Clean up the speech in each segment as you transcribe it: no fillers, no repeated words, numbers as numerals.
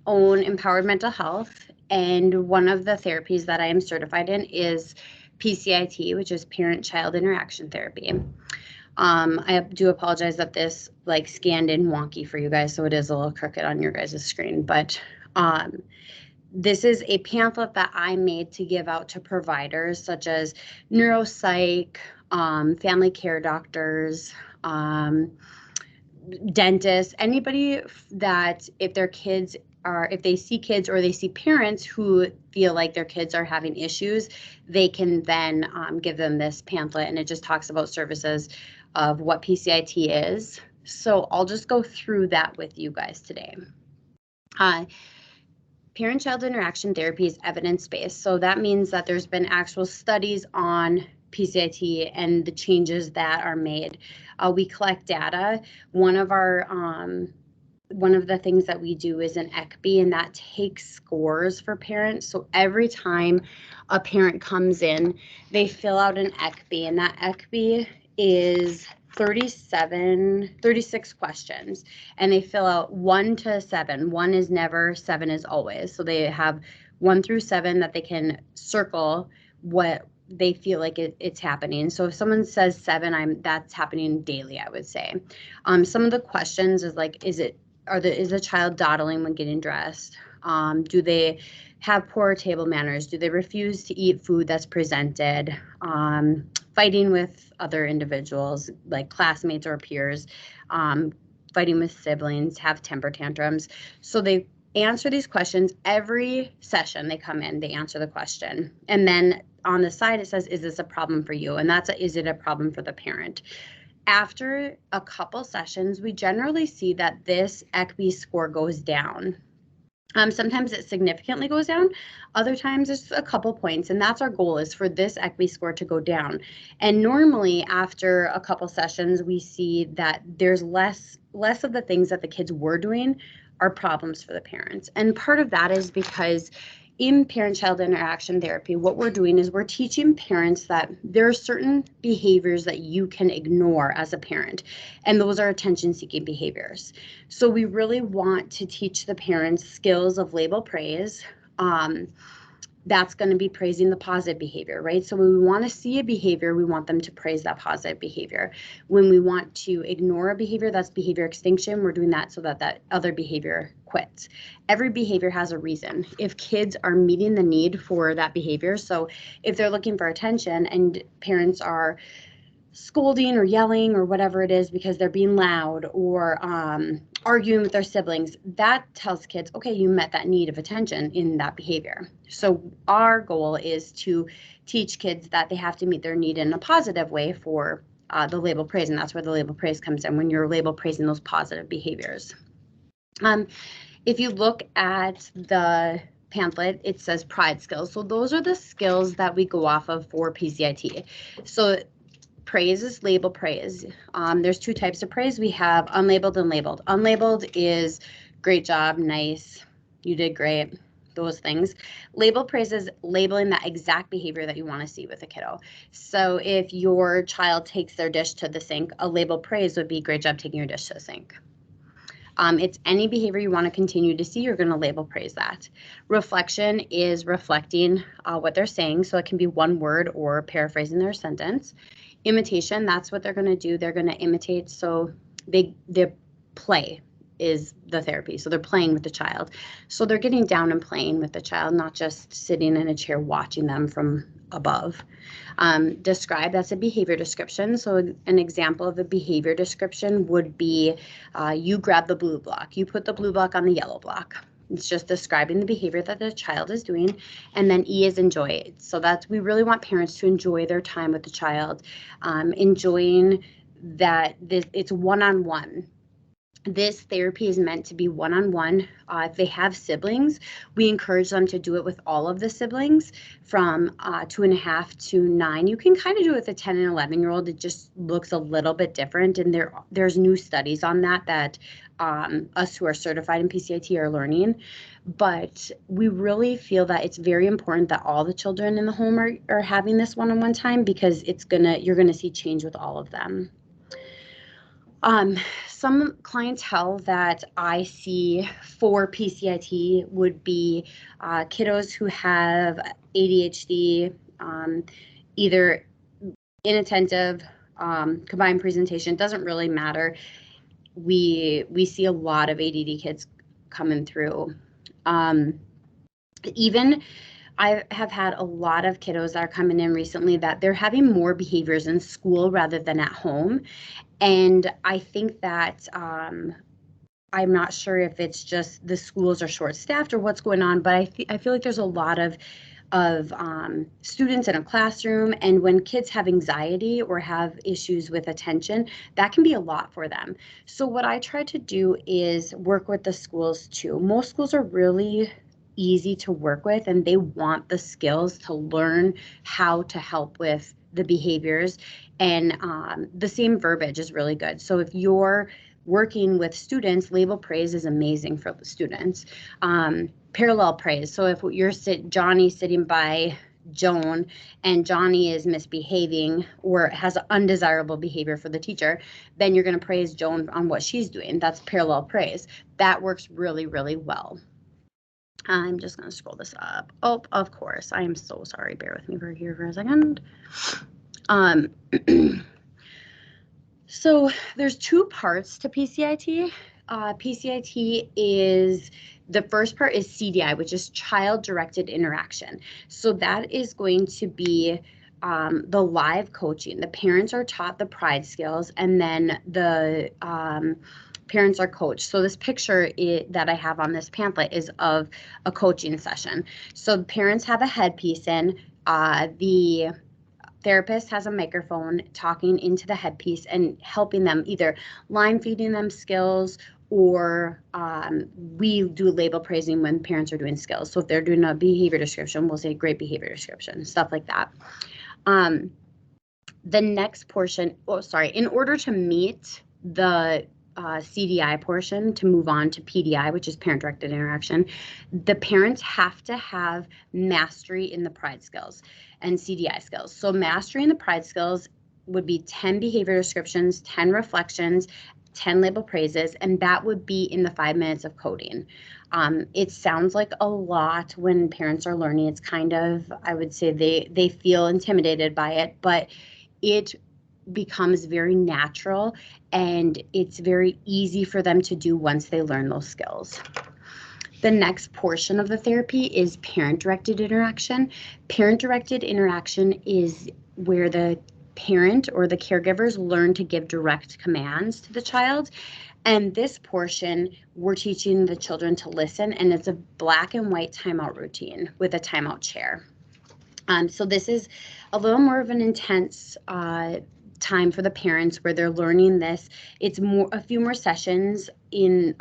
own Empowered Mental Health, and one of the therapies that I am certified in is PCIT, which is Parent-Child Interaction Therapy. I do apologize that this like scanned in wonky for you guys, so it is a little crooked on your guys' screen, but this is a pamphlet that I made to give out to providers such as neuropsych, family care doctors, dentists, anybody that if they see kids or they see parents who feel like their kids are having issues, they can then give them this pamphlet, and it just talks about services of what PCIT is. So I'll just go through that with you guys today. Parent-child interaction therapy is evidence-based. So that means that there's been actual studies on PCIT and the changes that are made. We collect data. One of the things that we do is an ECB, and that takes scores for parents. So every time a parent comes in, they fill out an ECB, and that ECB is 36 questions, and they fill out 1 to 7. 1 is never, 7 is always. So they have 1 through 7 that they can circle what they feel like it's happening. So if someone says 7, that's happening daily, I would say. Some of the questions is like, is a child dawdling when getting dressed? Do they have poor table manners? Do they refuse to eat food that's presented? Fighting with other individuals like classmates or peers, fighting with siblings, have temper tantrums. So they answer these questions every session. They come in, they answer the question. And then on the side, it says, is this a problem for you? And is it a problem for the parent? After a couple sessions, we generally see that this ECB score goes down. Sometimes it significantly goes down. Other times it's a couple points, and that's our goal, is for this ECB score to go down. And normally after a couple sessions, we see that there's less of the things that the kids were doing are problems for the parents. And part of that is because in parent-child interaction therapy, what we're doing is we're teaching parents that there are certain behaviors that you can ignore as a parent, and those are attention-seeking behaviors. So we really want to teach the parents skills of label praise. That's going to be praising the positive behavior, right? So when we want to see a behavior, we want them to praise that positive behavior. When we want to ignore a behavior, that's behavior extinction. We're doing that so that that other behavior quits. Every behavior has a reason. If kids are meeting the need for that behavior, so if they're looking for attention and parents are scolding or yelling or whatever it is because they're being loud or arguing with their siblings, that tells kids, okay, you met that need of attention in that behavior. So our goal is to teach kids that they have to meet their need in a positive way for the label praise, and that's where the label praise comes in, when you're label praising those positive behaviors. If you look at the pamphlet, it says pride skills. So those are the skills that we go off of for PCIT. So praise is label praise. There's 2 types of praise. We have unlabeled and labeled. Unlabeled is great job, nice, you did great, those things. Label praise is labeling that exact behavior that you want to see with a kiddo. So if your child takes their dish to the sink, a label praise would be great job taking your dish to the sink. It's any behavior you want to continue to see, you're going to label praise that. Reflection is reflecting what they're saying, so it can be one word or paraphrasing their sentence. Imitation, that's what they're going to do. They're going to imitate, so the play is the therapy. So they're playing with the child. So they're getting down and playing with the child, not just sitting in a chair watching them from above. Describe, that's a behavior description. So an example of a behavior description would be you grab the blue block, you put the blue block on the yellow block. It's just describing the behavior that the child is doing. And then E is enjoy. So that's, we really want parents to enjoy their time with the child, enjoying that it's one-on-one. This therapy is meant to be one-on-one. If they have siblings, we encourage them to do it with all of the siblings from 2.5 to 9. You can kind of do it with a 10 and 11-year-old. It just looks a little bit different. And there's new studies on that us who are certified in PCIT are learning. But we really feel that it's very important that all the children in the home are having this one-on-one time, because you're gonna see change with all of them. Some clientele that I see for PCIT would be kiddos who have ADHD, either inattentive, combined presentation, doesn't really matter. We see a lot of ADD kids coming through. Even I have had a lot of kiddos that are coming in recently that they're having more behaviors in school rather than at home. And I think that I'm not sure if it's just the schools are short-staffed or what's going on, but I feel like there's a lot of students in a classroom, and when kids have anxiety or have issues with attention, that can be a lot for them. So what I try to do is work with the schools too. Most schools are really easy to work with, and they want the skills to learn how to help with the behaviors, and the same verbiage is really good. So if you're working with students, label praise is amazing for the students. Parallel praise. So if you're Johnny sitting by Joan and Johnny is misbehaving or has undesirable behavior for the teacher, then you're going to praise Joan on what she's doing. That's parallel praise. That works really, really well. I'm just going to scroll this up. Oh, of course. I am so sorry. Bear with me for a second. So there's two parts to PCIT. PCIT is, the first part is CDI, which is child-directed interaction. So that is going to be the live coaching. The parents are taught the pride skills, and then the parents are coached. So this picture that I have on this pamphlet is of a coaching session. So the parents have a headpiece in, the therapist has a microphone talking into the headpiece and helping them, either line feeding them skills, or we do label praising when parents are doing skills. So if they're doing a behavior description, we'll say great behavior description, stuff like that. The next portion, in order to meet the CDI portion, to move on to PDI, which is parent-directed interaction, the parents have to have mastery in the pride skills and CDI skills. So mastery in the pride skills would be 10 behavior descriptions, 10 reflections, 10 label praises, and that would be in the 5 minutes of coding. It sounds like a lot when parents are learning. It's kind of, I would say they feel intimidated by it, but it becomes very natural and it's very easy for them to do once they learn those skills. The next portion of the therapy is parent-directed interaction. Parent-directed interaction is where the parent or the caregivers learn to give direct commands to the child. And this portion, we're teaching the children to listen, and it's a black and white timeout routine with a timeout chair. So this is a little more of an intense time for the parents where they're learning this. It's a few more sessions in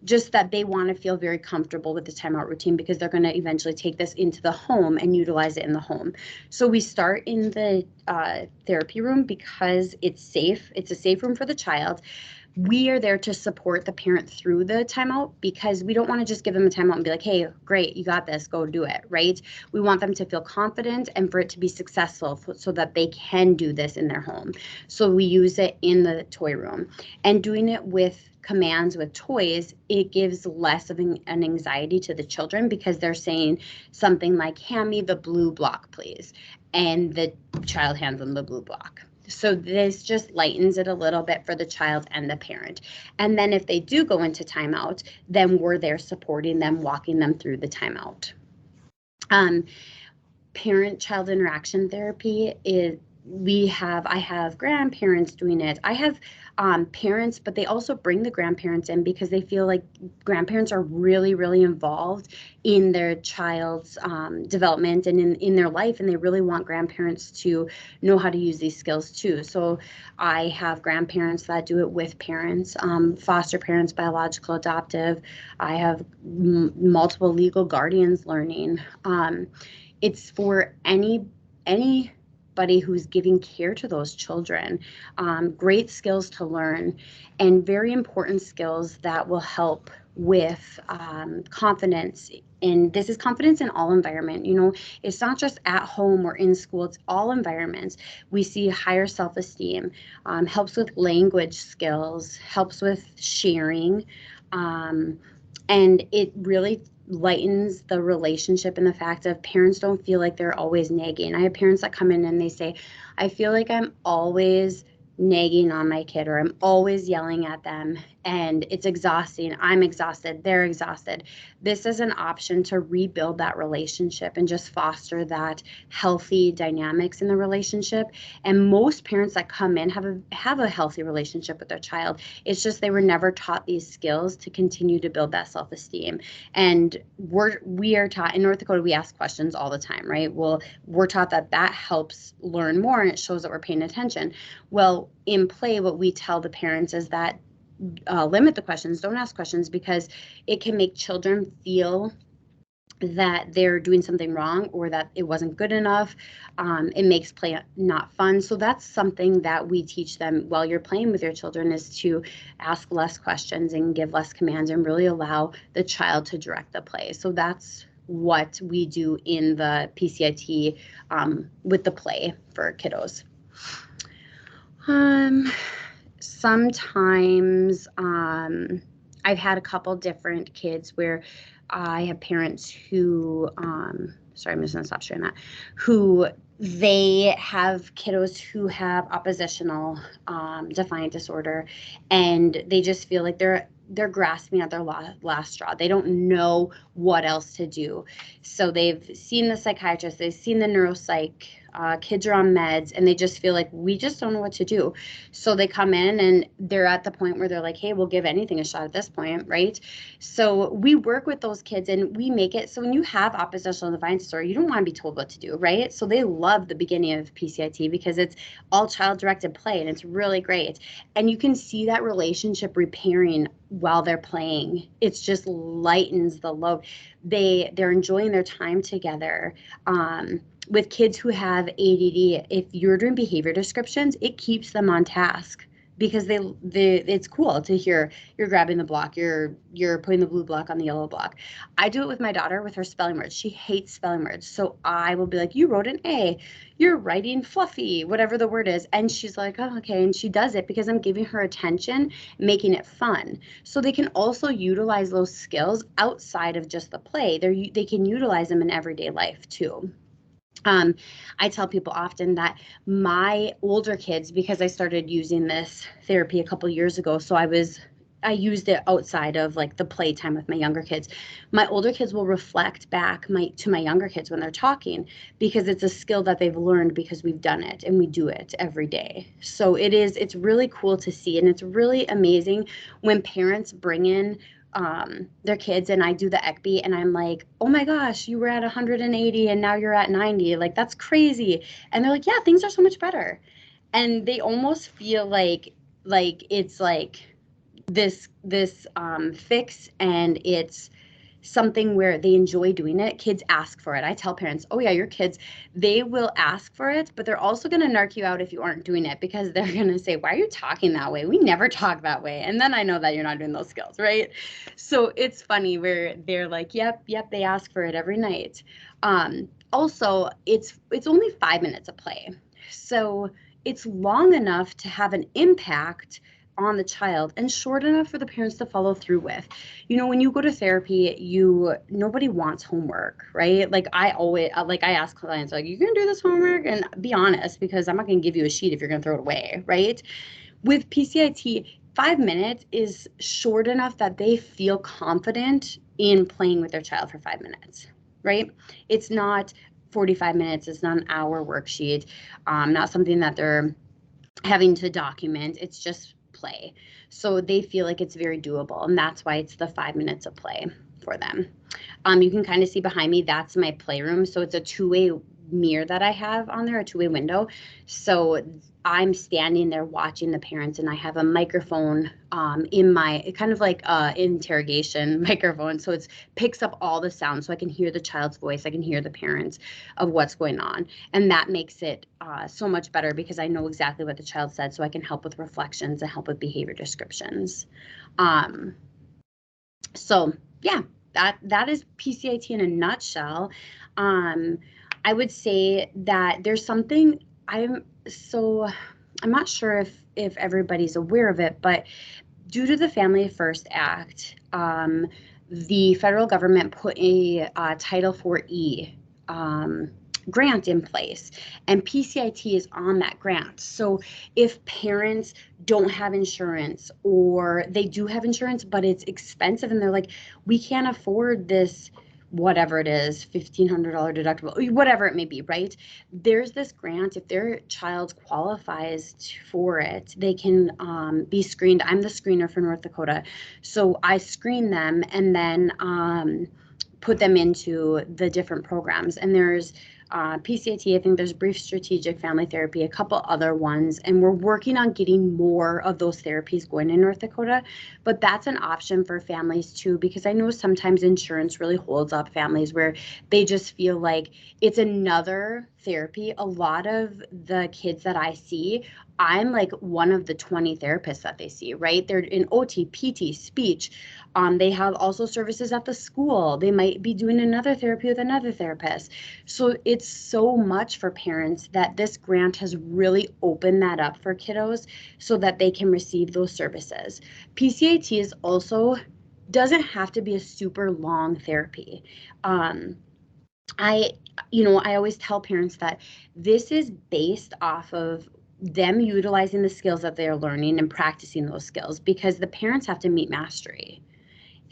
just that they want to feel very comfortable with the timeout routine, because they're going to eventually take this into the home and utilize it in the home. So we start in the therapy room because it's safe. It's a safe room for the child. We are there to support the parent through the timeout, because we don't want to just give them a timeout and be like, hey, great, you got this, go do it, right? We want them to feel confident and for it to be successful so that they can do this in their home. So we use it in the toy room, and doing it with commands with toys, it gives less of an anxiety to the children, because they're saying something like, hand me the blue block, please. And the child hands them the blue block. So this just lightens it a little bit for the child and the parent. And then if they do go into timeout, then we're there supporting them, walking them through the timeout. Parent-child interaction therapy is, I have grandparents doing it. I have parents, but they also bring the grandparents in because they feel like grandparents are really, really involved in their child's development and in their life, and they really want grandparents to know how to use these skills too. So I have grandparents that do it with parents, foster parents, biological, adoptive. I have multiple legal guardians learning. It's for anybody who's giving care to those children. Great skills to learn, and very important skills that will help with confidence and this is confidence in all environment. You know, it's not just at home or in school, it's all environments. We see higher self-esteem, helps with language skills, helps with sharing, and it really lightens the relationship in the fact of parents don't feel like they're always nagging. I have parents that come in and they say, I feel like I'm always nagging on my kid, or I'm always yelling at them, and it's exhausting. I'm exhausted. They're exhausted. This is an option to rebuild that relationship and just foster that healthy dynamics in the relationship. And most parents that come in have a healthy relationship with their child. It's just they were never taught these skills to continue to build that self-esteem. And we are taught in North Dakota, we ask questions all the time, right? Well, we're taught that helps learn more, and it shows that we're paying attention. Well, in play, what we tell the parents is that limit the questions, don't ask questions, because it can make children feel that they're doing something wrong or that it wasn't good enough. It makes play not fun. So that's something that we teach them while you're playing with your children, is to ask less questions and give less commands and really allow the child to direct the play. So that's what we do in the PCIT with the play for kiddos. Sometimes I've had a couple different kids where I have parents who, sorry, I'm just gonna stop sharing that, who they have kiddos who have oppositional defiant disorder, and they just feel like they're grasping at their last straw. They don't know what else to do. So they've seen the psychiatrist, they've seen the neuropsych, kids are on meds, and they just feel like we just don't know what to do. So they come in and they're at the point where they're like, hey, we'll give anything a shot at this point, right? So we work with those kids and we make it so when you have oppositional defiant disorder, you don't want to be told what to do, right? So they love the beginning of PCIT because it's all child-directed play and it's really great. And you can see that relationship repairing while they're playing. It just lightens the load. They're enjoying their time together. With kids who have ADD, if you're doing behavior descriptions, it keeps them on task because it's cool to hear you're grabbing the block, you're putting the blue block on the yellow block. I do it with my daughter with her spelling words. She hates spelling words. So I will be like, you wrote an A, you're writing fluffy, whatever the word is. And she's like, oh, okay. And she does it because I'm giving her attention, making it fun. So they can also utilize those skills outside of just the play. They can utilize them in everyday life too. I tell people often that my older kids, because I started using this therapy a couple years ago, so I used it outside of like the playtime with my younger kids. My older kids will reflect back to my younger kids when they're talking, because it's a skill that they've learned because we've done it and we do it every day. So it's really cool to see, and it's really amazing when parents bring in their kids and I do the ECB and I'm like, oh my gosh, you were at 180 and now you're at 90. Like, that's crazy. And they're like, yeah, things are so much better. And they almost feel like it's like this fix, and it's something where they enjoy doing it. Kids ask for it. I tell parents, oh yeah, your kids, they will ask for it, but they're also going to narc you out if you aren't doing it, because they're going to say, why are you talking that way? We never talk that way. And then I know that you're not doing those skills, right? So it's funny where they're like, yep, they ask for it every night. Also, it's only 5 minutes of play. So it's long enough to have an impact on the child and short enough for the parents to follow through with. You know, when you go to therapy, nobody wants homework, right? Like I ask clients, like, you can do this homework, and be honest, because I'm not going to give you a sheet if you're going to throw it away, right? With PCIT, 5 minutes is short enough that they feel confident in playing with their child for 5 minutes, right? It's not 45 minutes. It's not an hour worksheet, not something that they're having to document. It's just play. So they feel like it's very doable, and that's why it's the 5 minutes of play for them. You can kind of see behind me, that's my playroom. So it's a two-way mirror that I have on there, a two-way window. So I'm standing there watching the parents, and I have a microphone in my, kind of like interrogation microphone. So it picks up all the sounds, so I can hear the child's voice, I can hear the parents of what's going on. And that makes it so much better, because I know exactly what the child said, so I can help with reflections and help with behavior descriptions. So yeah, that is PCIT in a nutshell. I would say that there's something I'm not sure if everybody's aware of it, but due to the Family First Act, the federal government put a Title IV grant in place, and PCIT is on that grant. So if parents don't have insurance, or they do have insurance but it's expensive and they're like, we can't afford this, whatever it is, $1,500 deductible, whatever it may be, right? There's this grant. If their child qualifies for it, they can be screened. I'm the screener for North Dakota. So I screen them and then put them into the different programs. And there's PCIT, I think there's brief strategic family therapy, a couple other ones, and we're working on getting more of those therapies going in North Dakota. But that's an option for families too, because I know sometimes insurance really holds up families where they just feel like it's another therapy. A lot of the kids that I see, I'm like one of the 20 therapists that they see, right? They're in OT, PT, speech. They have also services at the school. They might be doing another therapy with another therapist. So it's so much for parents that this grant has really opened that up for kiddos so that they can receive those services. PCIT is also doesn't have to be a super long therapy. I always tell parents that this is based off of them utilizing the skills that they're learning and practicing those skills, because the parents have to meet mastery.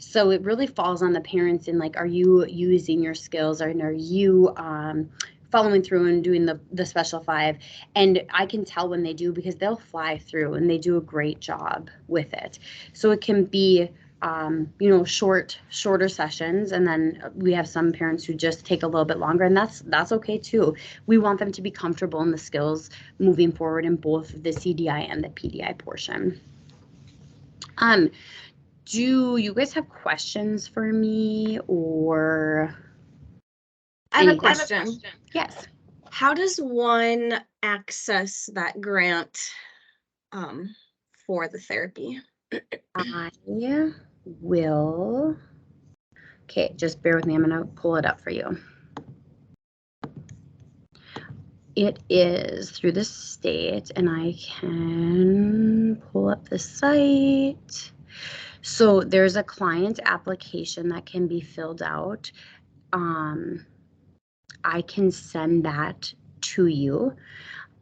So it really falls on the parents in like, are you using your skills, and are you following through and doing the Special 5? And I can tell when they do, because they'll fly through and they do a great job with it. So it can be shorter sessions, and then we have some parents who just take a little bit longer, and that's okay too. We want them to be comfortable in the skills moving forward in both the CDI and the PDI portion. Do you guys have questions for me, or? I have a question. Yes. How does one access that grant for the therapy? I will. Okay, just bear with me. I'm going to pull it up for you. It is through the state, and I can pull up the site. So there's a client application that can be filled out. I can send that to you.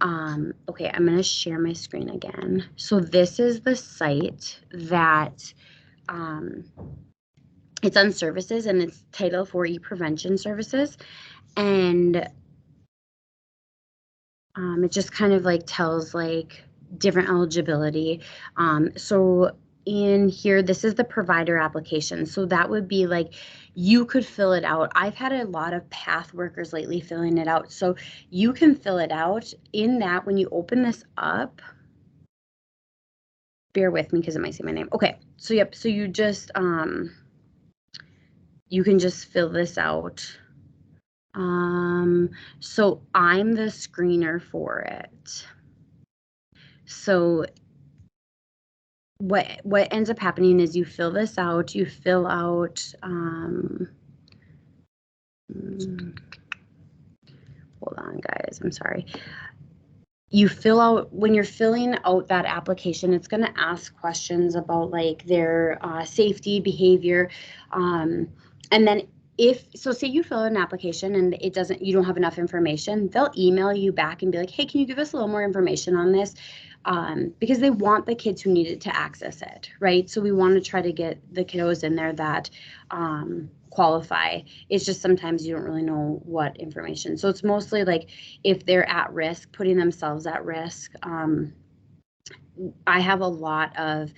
Okay, I'm going to share my screen again. So this is the site that it's on services, and it's Title IV prevention services. And it just kind of like tells like different eligibility. So in here, this is the provider application. So that would be like, you could fill it out. I've had a lot of PATH workers lately filling it out. So you can fill it out. In that, when you open this up, bear with me because it might say my name. Okay, so yep, so you just, you can just fill this out. So I'm the screener for it. So what ends up happening is you fill this out, you fill out, hold on guys, I'm sorry. You fill out, when you're filling out that application, it's going to ask questions about like their safety, behavior, and then say you fill out an application and you don't have enough information, they'll email you back and be like, hey, can you give us a little more information on this? Because they want the kids who need it to access it, right? So we want to try to get the kiddos in there that qualify. It's just sometimes you don't really know what information. So it's mostly like if they're at risk, putting themselves at risk. I have a lot of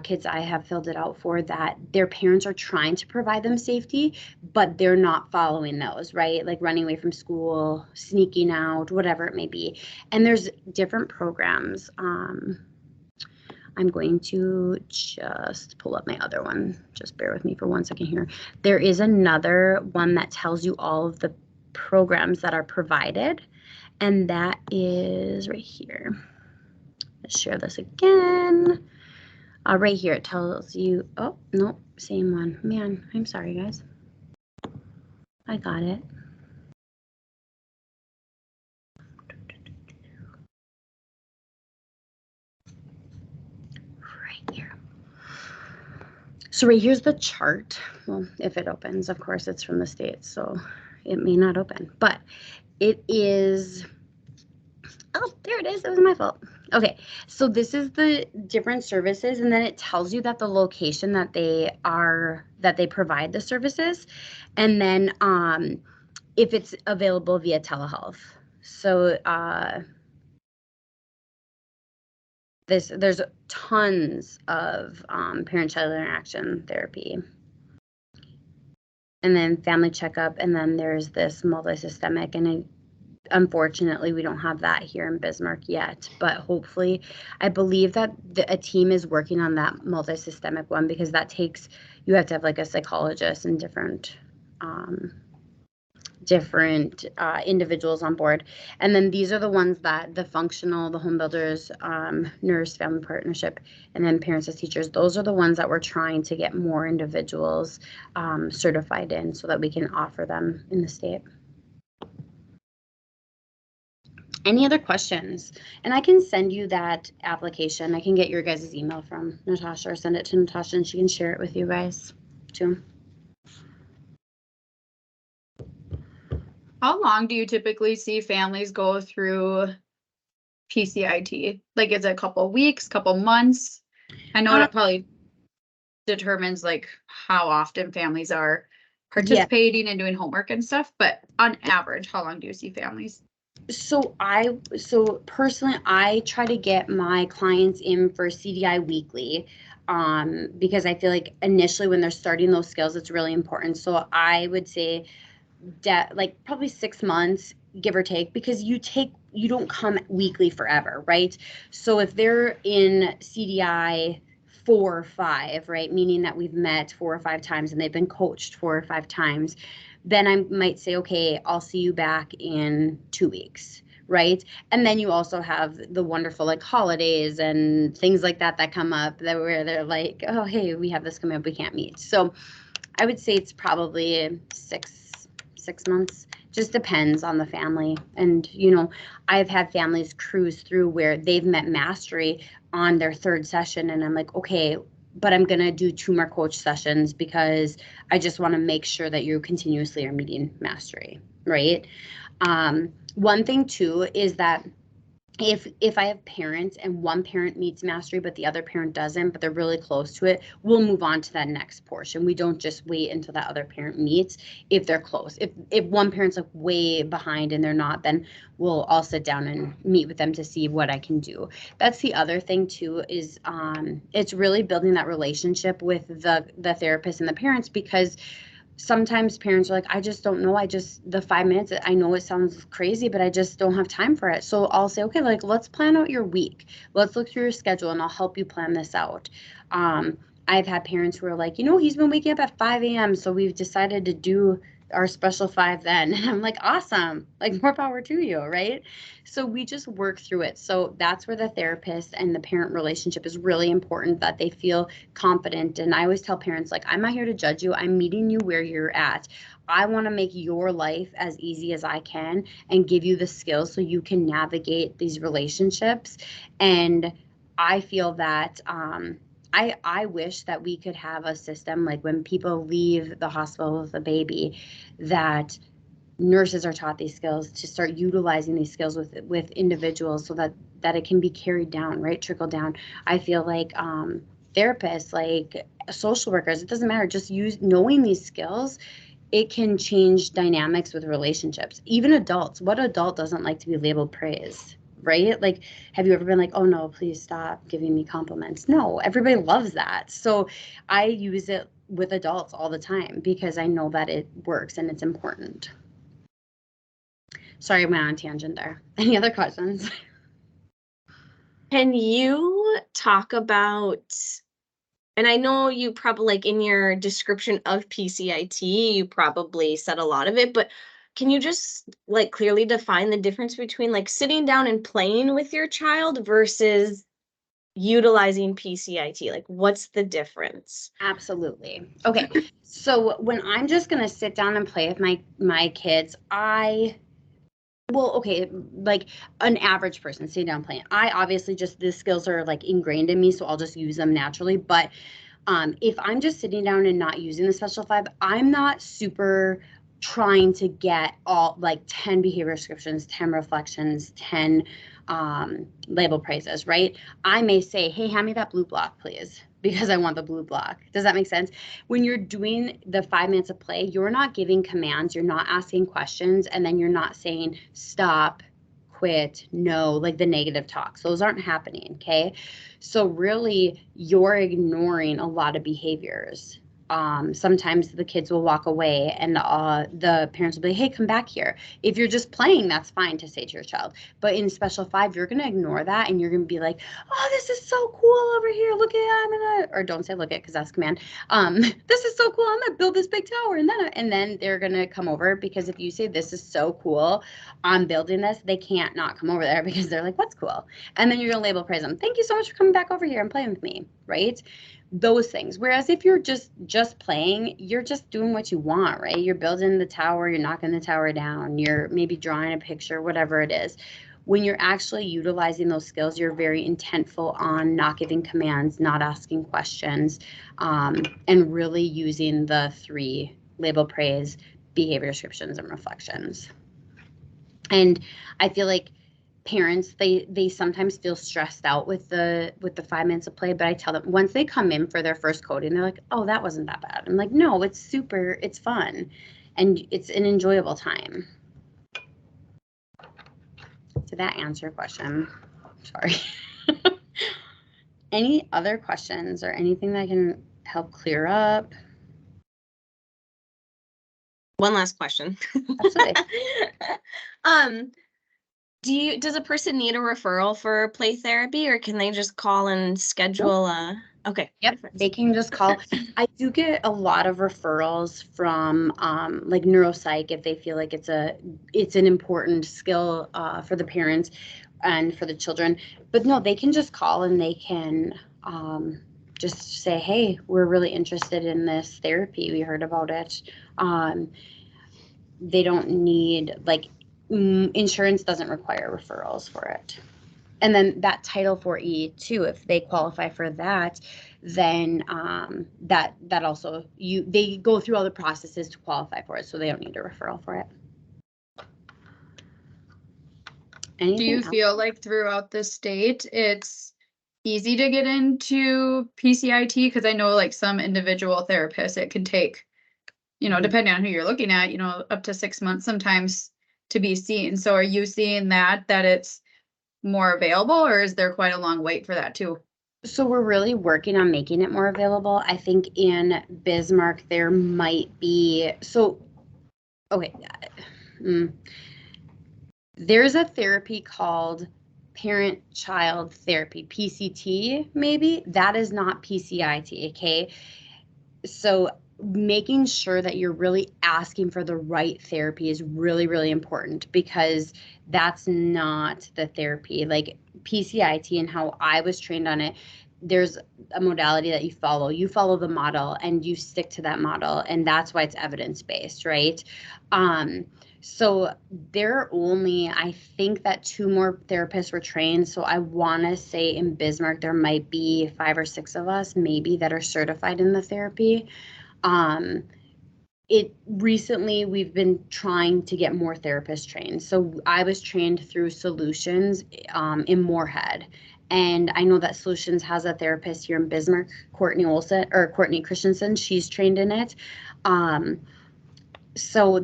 kids I have filled it out for that their parents are trying to provide them safety, but they're not following those, right? Like running away from school, sneaking out, whatever it may be. And there's different programs. I'm going to just pull up my other one. Just bear with me for 1 second here. There is another one that tells you all of the programs that are provided, and that is right here. Let's share this again. Right here, it tells you, oh, no, Same one. Man, I'm sorry, guys. I got it. Right here. So right here's the chart. Well, if it opens, of course, it's from the States, so it may not open, but it is, oh, there it is. It was my fault. Okay, so this is the different services, and then it tells you that the location that they provide the services, and then if it's available via telehealth. So there's tons of parent-child interaction therapy, and then family checkup, and then there's this multi-systemic, and unfortunately, we don't have that here in Bismarck yet, but hopefully, I believe that a team is working on that multi-systemic one, because that takes, you have to have like a psychologist and different individuals on board. And then these are the ones that the functional, the home builders, nurse, family partnership, and then parents as teachers, those are the ones that we're trying to get more individuals certified in so that we can offer them in the state. Any other questions? And I can send you that application. I can get your guys' email from Natasha, or send it to Natasha and she can share it with you guys too. How long do you typically see families go through PCIT? Like, is it a couple weeks, couple months? I know it probably determines like how often families are participating and doing homework and stuff, but on average, how long do you see families? So personally, I try to get my clients in for CDI weekly, because I feel like initially when they're starting those skills, it's really important. So I would say like probably 6 months, give or take, because you don't come weekly forever, right? So if they're in CDI 4 or 5, right, meaning that we've met 4 or 5 times and they've been coached 4 or 5 times, then I might say, okay, I'll see you back in 2 weeks, right? And then you also have the wonderful like holidays and things like that come up that where they're like, oh, hey, we have this coming up, we can't meet. So I would say it's probably 6 months. Just depends on the family. And, I've had families cruise through where they've met mastery on their 3rd session. And I'm like, okay, but I'm going to do 2 more coach sessions because I just want to make sure that you continuously are meeting mastery, right? One thing too is that if I have parents and one parent meets mastery, but the other parent doesn't, but they're really close to it, we'll move on to that next portion. We don't just wait until that other parent meets if they're close. If one parent's like way behind and they're not, then we'll all sit down and meet with them to see what I can do. That's the other thing too, is it's really building that relationship with the therapist and the parents, because sometimes parents are like, I just don't know. The 5 minutes, I know it sounds crazy, but I just don't have time for it. So I'll say, okay, like, let's plan out your week. Let's look through your schedule and I'll help you plan this out. I've had parents who are like, he's been waking up at 5 a.m. So we've decided to do our special 5 then. And I'm like, awesome, like more power to you, right? So we just work through it. So that's where the therapist and the parent relationship is really important, that they feel confident. And I always tell parents, like, I'm not here to judge you. I'm meeting you where you're at. I want to make your life as easy as I can and give you the skills so you can navigate these relationships. And I feel that I wish that we could have a system like when people leave the hospital with a baby, that nurses are taught these skills, to start utilizing these skills with individuals so that it can be carried down, right? Trickle down. I feel like therapists, like social workers, it doesn't matter, just knowing these skills, it can change dynamics with relationships. Even adults, what adult doesn't like to be labeled praise, right? Like, have you ever been like, oh no, please stop giving me compliments? No, everybody loves that. So I use it with adults all the time because I know that it works and it's important. Sorry, I went on a tangent there. Any other questions? Can you talk about, and I know you probably, like in your description of PCIT, you probably said a lot of it, but can you just like clearly define the difference between like sitting down and playing with your child versus utilizing PCIT? Like, what's the difference? Absolutely. Okay. So when I'm just going to sit down and play with my kids, okay, like an average person sitting down playing, I obviously just, the skills are like ingrained in me, so I'll just use them naturally. But if I'm just sitting down and not using the Special 5, I'm not super trying to get all like 10 behavior descriptions, 10 reflections, 10 label praises, right? I may say, hey, hand me that blue block, please, because I want the blue block. Does that make sense? When you're doing the 5 minutes of play, you're not giving commands, you're not asking questions, and then you're not saying stop, quit, no, like the negative talks. Those aren't happening, okay? So really, you're ignoring a lot of behaviors. Sometimes the kids will walk away and the parents will be, hey, come back here. If you're just playing, that's fine to say to your child. But in Special 5, you're going to ignore that and you're going to be like, oh, this is so cool over here. Look at, or don't say look at, because that's command. This is so cool. I'm going to build this big tower. And then they're going to come over, because if you say this is so cool, I'm building this, they can't not come over there because they're like, what's cool? And then you're going to label praise them. Thank you so much for coming back over here and playing with me, right? Those things. Whereas if you're just playing, you're just doing what you want, right? You're building the tower, you're knocking the tower down, you're maybe drawing a picture, whatever it is. When you're actually utilizing those skills, you're very intentful on not giving commands, not asking questions, and really using the 3 label, praise, behavior descriptions, and reflections. And I feel like parents, they sometimes feel stressed out with the 5 minutes of play, but I tell them once they come in for their first coding, they're like, oh, that wasn't that bad. I'm like, no, it's super, it's fun, and it's an enjoyable time. Did that answer your question? Sorry. Any other questions or anything that can help clear up? One last question. Absolutely. Does a person need a referral for play therapy, or can they just call and schedule okay. Yep, they can just call. I do get a lot of referrals from like neuropsych if they feel like it's an important skill for the parents and for the children. But no, they can just call and they can just say, hey, we're really interested in this therapy. We heard about it. They don't need, like, insurance doesn't require referrals for it. And then that Title 4E too, if they qualify for that, then that also, they go through all the processes to qualify for it, so they don't need a referral for it. Anything Do you else? feel like throughout the state it's easy to get into PCIT? Because I know like some individual therapists, it can take, depending on who you're looking at, up to 6 months sometimes to be seen. So are you seeing that it's more available, or is there quite a long wait for that too? So we're really working on making it more available. I think in Bismarck there might be, okay. There's a therapy called parent-child therapy, PCT maybe. That is not PCIT, okay? So making sure that you're really asking for the right therapy is really, really important, because that's not the therapy. Like PCIT and how I was trained on it, there's a modality that you follow. You follow the model and you stick to that model, and that's why it's evidence-based, right? So I think that 2 more therapists were trained. So I want to say in Bismarck, there might be 5 or 6 of us maybe that are certified in the therapy. Recently we've been trying to get more therapists trained. So I was trained through Solutions in Moorhead. And I know that Solutions has a therapist here in Bismarck, Courtney Christensen. She's trained in it. So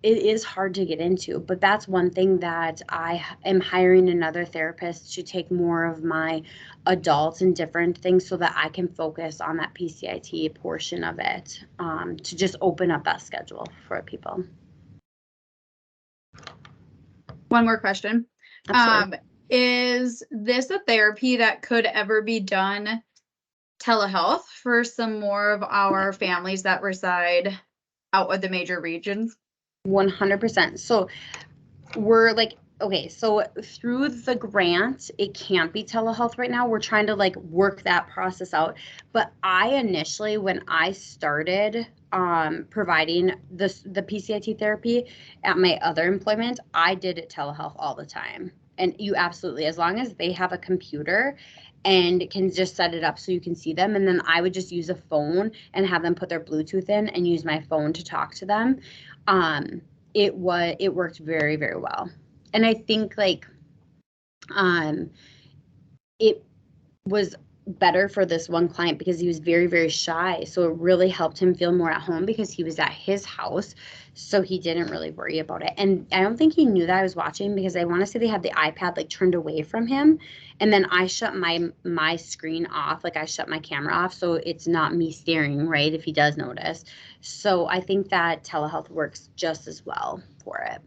it is hard to get into, but that's one thing that I am hiring another therapist to take more of my adults and different things so that I can focus on that PCIT portion of it, to just open up that schedule for people. One more question. Absolutely. Is this a therapy that could ever be done telehealth for some more of our families that reside out of the major regions? 100%. So we're like okay, so through the grant, it can't be telehealth right now. We're trying to like work that process out. But I initially, when I started providing the PCIT therapy at my other employment, I did it telehealth all the time. And you absolutely, as long as they have a computer and can just set it up so you can see them. And then I would just use a phone and have them put their Bluetooth in and use my phone to talk to them. It worked very, very well. And I think like it was better for this one client because he was very, very shy. So it really helped him feel more at home because he was at his house. So he didn't really worry about it. And I don't think he knew that I was watching because I want to say they had the iPad like turned away from him. And then I shut my screen off, like I shut my camera off. So it's not me staring, right? If he does notice. So I think that telehealth works just as well for it.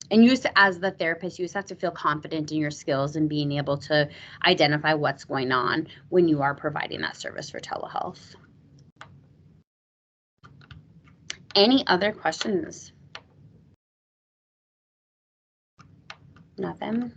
And you, as the therapist, you just have to feel confident in your skills and being able to identify what's going on when you are providing that service for telehealth. Any other questions? Nothing?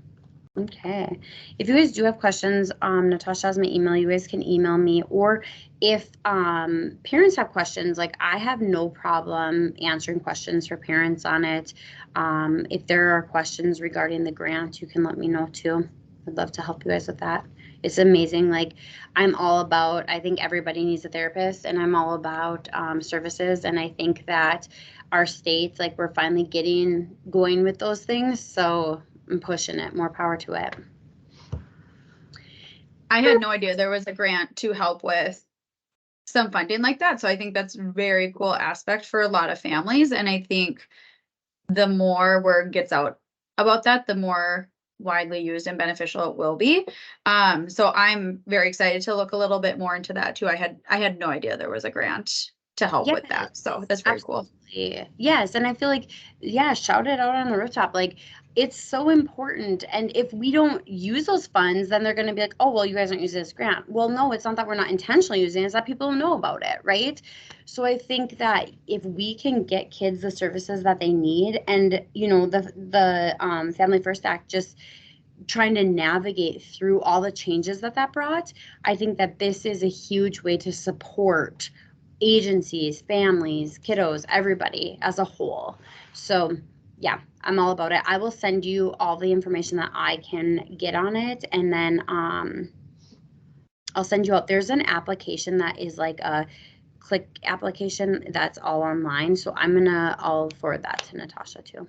Okay. If you guys do have questions, Natasha has my email. You guys can email me. Or if parents have questions, like I have no problem answering questions for parents on it. If there are questions regarding the grant, you can let me know too. I'd love to help you guys with that. It's amazing. Like I'm all about, I think everybody needs a therapist, and I'm all about services. And I think that our states, like we're finally getting going with those things. So I'm pushing it. More power to it. I had no idea there was a grant to help with some funding like that. So I think that's a very cool aspect for a lot of families. And I think the more word gets out about that, the more widely used and beneficial it will be. So I'm very excited to look a little bit more into that too. I had no idea there was a grant to help with that. So that's very cool. Yes. And I feel like, yeah, shout it out on the rooftop. Like it's so important. And if we don't use those funds, then they're going to be like, oh, well, you guys aren't using this grant. Well, no, it's not that we're not intentionally using it. It's that people don't know about it. Right. So I think that if we can get kids the services that they need, and, you know, the Family First Act just trying to navigate through all the changes that brought, I think that this is a huge way to support agencies, families, kiddos, everybody as a whole. So yeah, I'm all about it. I will send you all the information that I can get on it, and then I'll send you out. There's an application that is like a click application that's all online. So I'll forward that to Natasha too.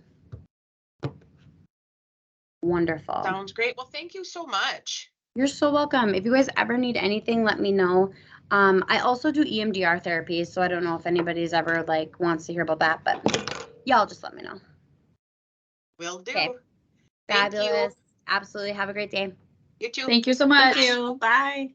Wonderful. Sounds great. Well, thank you so much. You're so welcome. If you guys ever need anything, let me know. I also do EMDR therapy, so I don't know if anybody's ever like wants to hear about that, but y'all just let me know. Will do. Okay. Fabulous. Absolutely. Have a great day. You too. Thank you so much. Thank you. Bye.